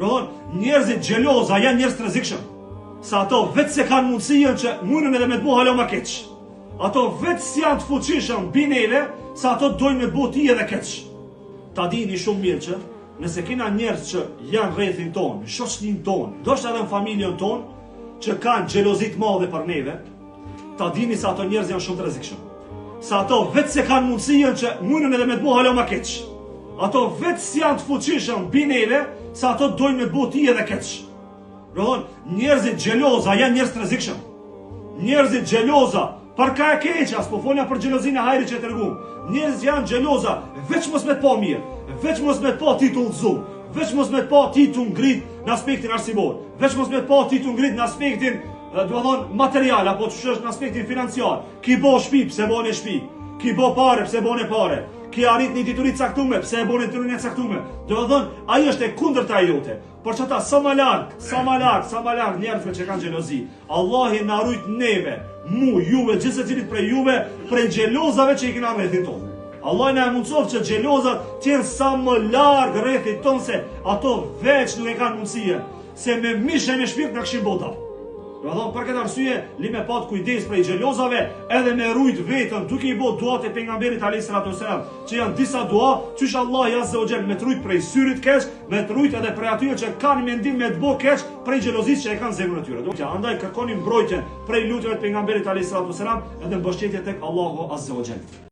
Njerëzit xheloza janë njerëz të rrezikshëm. Sa ato vetë se kanë mundësinë që mundën edhe me të bëu hala më keq. Ato vetë si janë të fuqishëm mbi neve, sa ato dojnë me të bëu ti edhe keq. Ta dini shumë mirë që nëse kena njerëz që janë rrethin tonë, në shoqërinë tonë, ndoshta edhe në familjen tonë, që kanë xhelozi të madhe për neve, ta dini se ato njerëz janë shumë të rrezikshëm. Sa ato vetë se kanë mundësinë që mundën edhe me të bëu hala më keq. Ato vetë si janë të fuqishëm mbi neve, sa ato dojnë me të bëu ti edhe keq. Njerëzit xheloza janë njerëz të rrezikshëm. Njerëzit xheloza për ka e keq, as po folja për xhelozinë e hajrit që e tregum. Njerëzit janë xheloza veç mos me të pa mirë, veç mos me të pa titull të zum, veç mos me të pa titull ngrit në aspektin arsimor, veç mos me të pa titull ngrit në aspektin, material apo në aspektin financiar. Ki bo shtëpi pse bën e shtëpi, ki bo pare pse bën e pare, ki arrit një dituri caktuar pse e bën diturinë e caktuar. Ai është e kundërta jote. Por çata sa më larg njerëzve që kanë xhelozi. Allahi na rujt neve, juve, gjithë secilit prej juve, prej xhelozave që i kena rrethin tonë. Allah na mundsof që xhelozat të jenë sa më larg rrethit tonë, se ato veç nuk e kanë mundësie, se me mishë e me shpirt na kishin bota. Për këtë arsye, li me pat kujdes prej xhelozave, edhe me rujt vetën, duke i bë duat e pejgamberit alayhis salatu wasalam, që janë disa dua, qysh Allah azza wa jall me të rujt prej syrit keq, me të rujt edhe prej atyre që kanë mendim me të bë keq, prej xhelozisë që e kanë zemrën e tyre. Andaj kërkoni mbrojtje prej lutjeve të pejgamberit alayhis salatu wasalam, edhe mbështetje tek Allahu azza wa jall.